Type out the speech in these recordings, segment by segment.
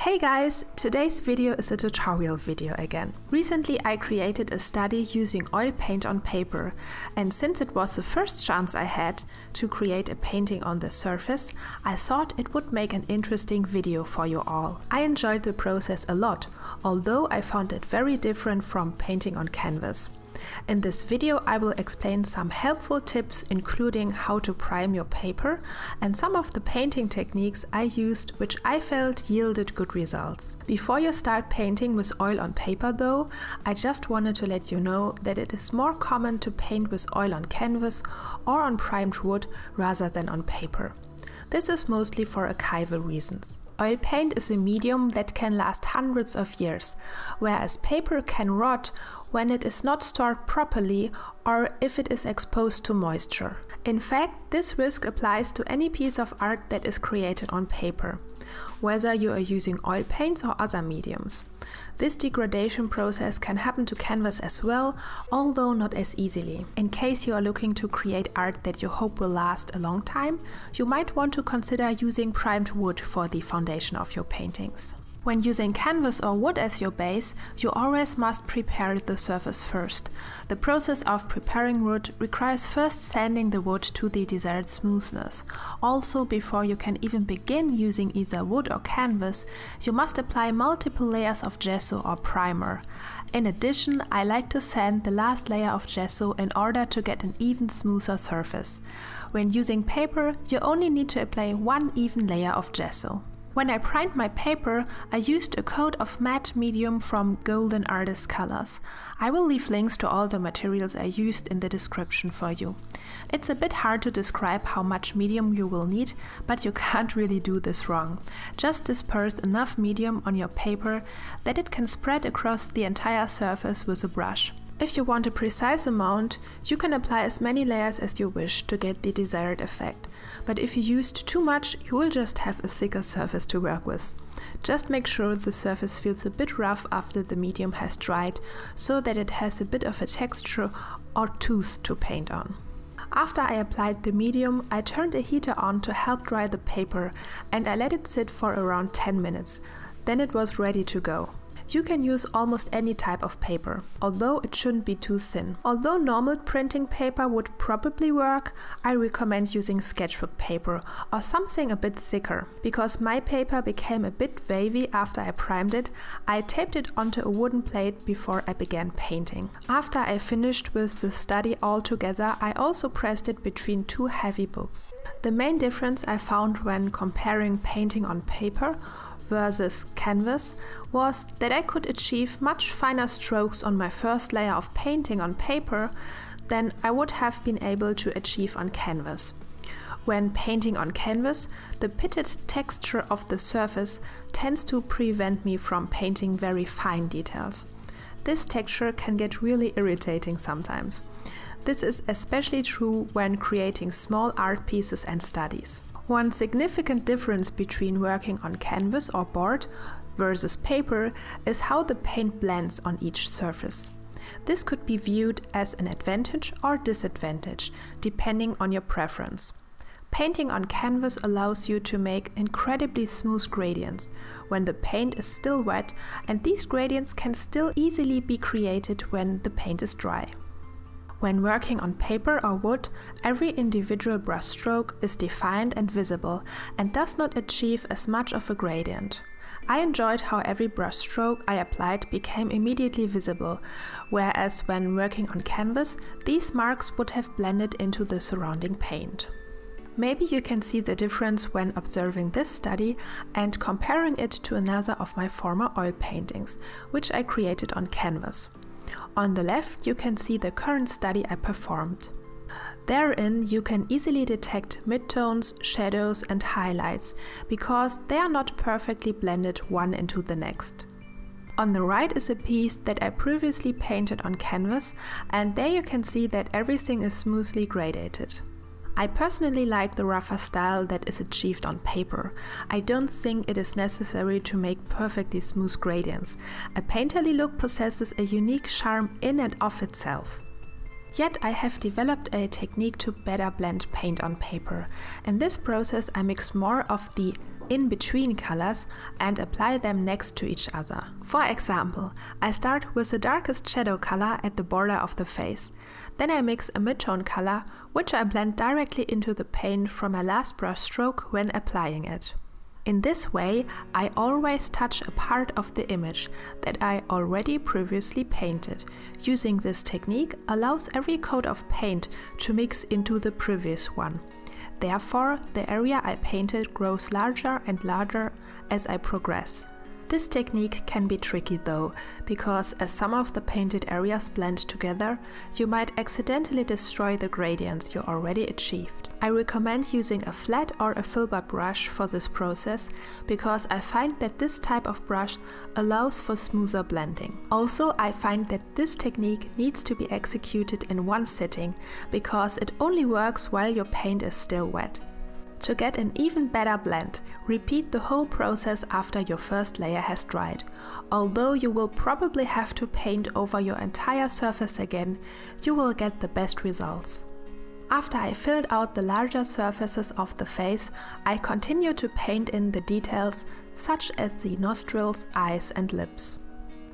Hey guys! Today's video is a tutorial video again. Recently I created a study using oil paint on paper, and since it was the first chance I had to create a painting on the surface, I thought it would make an interesting video for you all. I enjoyed the process a lot, although I found it very different from painting on canvas. In this video I will explain some helpful tips, including how to prime your paper and some of the painting techniques I used which I felt yielded good results. Before you start painting with oil on paper though, I just wanted to let you know that it is more common to paint with oil on canvas or on primed wood rather than on paper. This is mostly for archival reasons. Oil paint is a medium that can last hundreds of years, whereas paper can rot when it is not stored properly or if it is exposed to moisture. In fact, this risk applies to any piece of art that is created on paper, whether you are using oil paints or other mediums. This degradation process can happen to canvas as well, although not as easily. In case you are looking to create art that you hope will last a long time, you might want to consider using primed wood for the foundation of your paintings. When using canvas or wood as your base, you always must prepare the surface first. The process of preparing wood requires first sanding the wood to the desired smoothness. Also, before you can even begin using either wood or canvas, you must apply multiple layers of gesso or primer. In addition, I like to sand the last layer of gesso in order to get an even smoother surface. When using paper, you only need to apply one even layer of gesso. When I primed my paper, I used a coat of matte medium from Golden Artist Colors. I will leave links to all the materials I used in the description for you. It's a bit hard to describe how much medium you will need, but you can't really do this wrong. Just disperse enough medium on your paper that it can spread across the entire surface with a brush. If you want a precise amount, you can apply as many layers as you wish to get the desired effect. But if you used too much, you will just have a thicker surface to work with. Just make sure the surface feels a bit rough after the medium has dried, so that it has a bit of a texture or tooth to paint on. After I applied the medium, I turned a heater on to help dry the paper, and I let it sit for around 10 minutes. Then it was ready to go. You can use almost any type of paper, although it shouldn't be too thin. Although normal printing paper would probably work, I recommend using sketchbook paper or something a bit thicker. Because my paper became a bit wavy after I primed it, I taped it onto a wooden plate before I began painting. After I finished with the study all together, I also pressed it between two heavy books. The main difference I found when comparing painting on paper versus canvas was that I could achieve much finer strokes on my first layer of painting on paper than I would have been able to achieve on canvas. When painting on canvas, the pitted texture of the surface tends to prevent me from painting very fine details. This texture can get really irritating sometimes. This is especially true when creating small art pieces and studies. One significant difference between working on canvas or board versus paper is how the paint blends on each surface. This could be viewed as an advantage or disadvantage, depending on your preference. Painting on canvas allows you to make incredibly smooth gradients when the paint is still wet, and these gradients can still easily be created when the paint is dry. When working on paper or wood, every individual brush stroke is defined and visible and does not achieve as much of a gradient. I enjoyed how every brush stroke I applied became immediately visible, whereas when working on canvas, these marks would have blended into the surrounding paint. Maybe you can see the difference when observing this study and comparing it to another of my former oil paintings, which I created on canvas. On the left, you can see the current study I performed. Therein, you can easily detect midtones, shadows and highlights, because they are not perfectly blended one into the next. On the right is a piece that I previously painted on canvas, and there you can see that everything is smoothly gradated. I personally like the rougher style that is achieved on paper. I don't think it is necessary to make perfectly smooth gradients. A painterly look possesses a unique charm in and of itself. Yet I have developed a technique to better blend paint on paper. In this process I mix more of the in between colors and apply them next to each other. For example, I start with the darkest shadow color at the border of the face. Then I mix a midtone color, which I blend directly into the paint from my last brush stroke when applying it. In this way, I always touch a part of the image that I already previously painted. Using this technique allows every coat of paint to mix into the previous one. Therefore, the area I painted grows larger and larger as I progress. This technique can be tricky though, because as some of the painted areas blend together, you might accidentally destroy the gradients you already achieved. I recommend using a flat or a filbert brush for this process, because I find that this type of brush allows for smoother blending. Also, I find that this technique needs to be executed in one sitting, because it only works while your paint is still wet. To get an even better blend, repeat the whole process after your first layer has dried. Although you will probably have to paint over your entire surface again, you will get the best results. After I filled out the larger surfaces of the face, I continue to paint in the details, such as the nostrils, eyes and lips.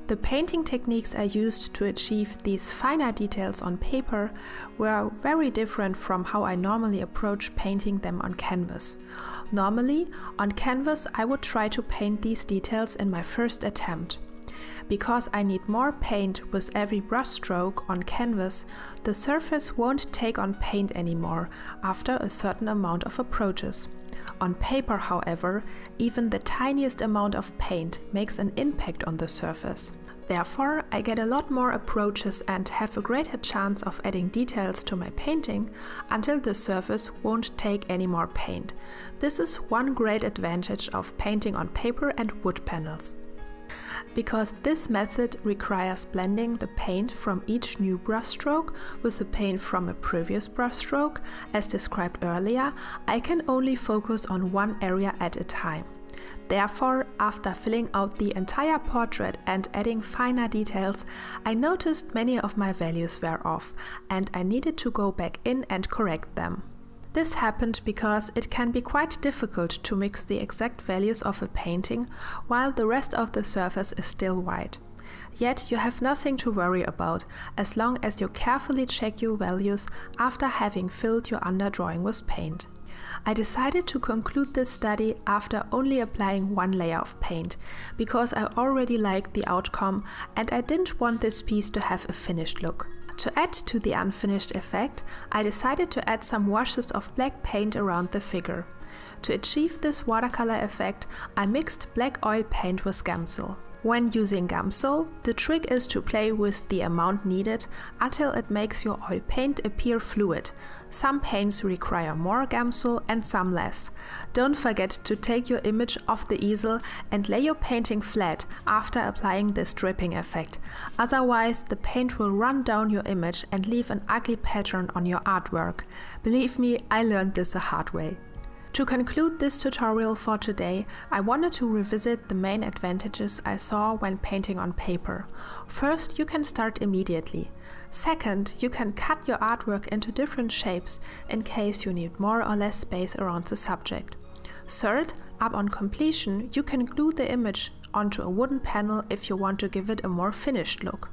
The painting techniques I used to achieve these finer details on paper were very different from how I normally approach painting them on canvas. Normally, on canvas I would try to paint these details in my first attempt. Because I need more paint with every brush stroke on canvas, the surface won't take on paint anymore after a certain amount of approaches. On paper, however, even the tiniest amount of paint makes an impact on the surface. Therefore, I get a lot more approaches and have a greater chance of adding details to my painting until the surface won't take any more paint. This is one great advantage of painting on paper and wood panels. Because this method requires blending the paint from each new brushstroke with the paint from a previous brushstroke, as described earlier, I can only focus on one area at a time. Therefore, after filling out the entire portrait and adding finer details, I noticed many of my values were off, and I needed to go back in and correct them. This happened because it can be quite difficult to mix the exact values of a painting while the rest of the surface is still white. Yet you have nothing to worry about as long as you carefully check your values after having filled your underdrawing with paint. I decided to conclude this study after only applying one layer of paint, because I already liked the outcome and I didn't want this piece to have a finished look. To add to the unfinished effect, I decided to add some washes of black paint around the figure. To achieve this watercolor effect, I mixed black oil paint with Gamsol. When using Gamsol, the trick is to play with the amount needed until it makes your oil paint appear fluid. Some paints require more Gamsol and some less. Don't forget to take your image off the easel and lay your painting flat after applying this dripping effect. Otherwise, the paint will run down your image and leave an ugly pattern on your artwork. Believe me, I learned this the hard way. To conclude this tutorial for today, I wanted to revisit the main advantages I saw when painting on paper. First, you can start immediately. Second, you can cut your artwork into different shapes in case you need more or less space around the subject. Third, upon completion, you can glue the image onto a wooden panel if you want to give it a more finished look.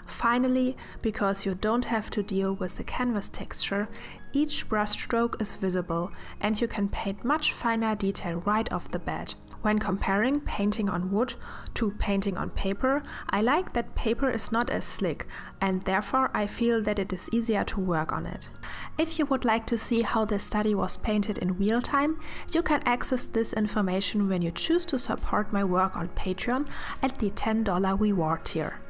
Finally, because you don't have to deal with the canvas texture, each brushstroke is visible and you can paint much finer detail right off the bat. When comparing painting on wood to painting on paper, I like that paper is not as slick, and therefore I feel that it is easier to work on it. If you would like to see how the study was painted in real time, you can access this information when you choose to support my work on Patreon at the $10 reward tier.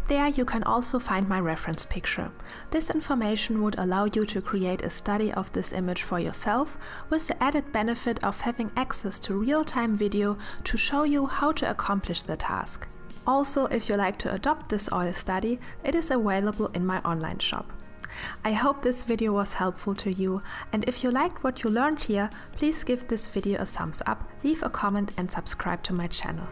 There you can also find my reference picture. This information would allow you to create a study of this image for yourself, with the added benefit of having access to real-time video to show you how to accomplish the task. Also, if you like to adopt this oil study, it is available in my online shop. I hope this video was helpful to you, and if you liked what you learned here, please give this video a thumbs up, leave a comment and subscribe to my channel.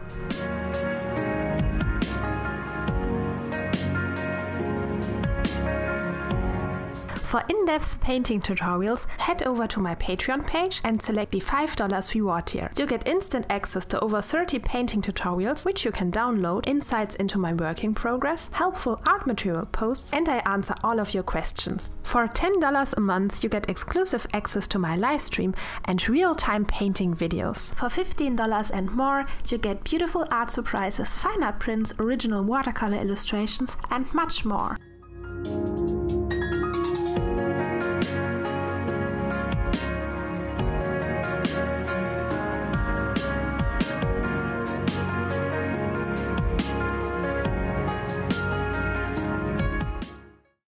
For in-depth painting tutorials, head over to my Patreon page and select the $5 reward tier. You get instant access to over 30 painting tutorials, which you can download, insights into my working progress, helpful art material posts, and I answer all of your questions. For $10 a month, you get exclusive access to my live stream and real-time painting videos. For $15 and more, you get beautiful art surprises, fine art prints, original watercolor illustrations, and much more.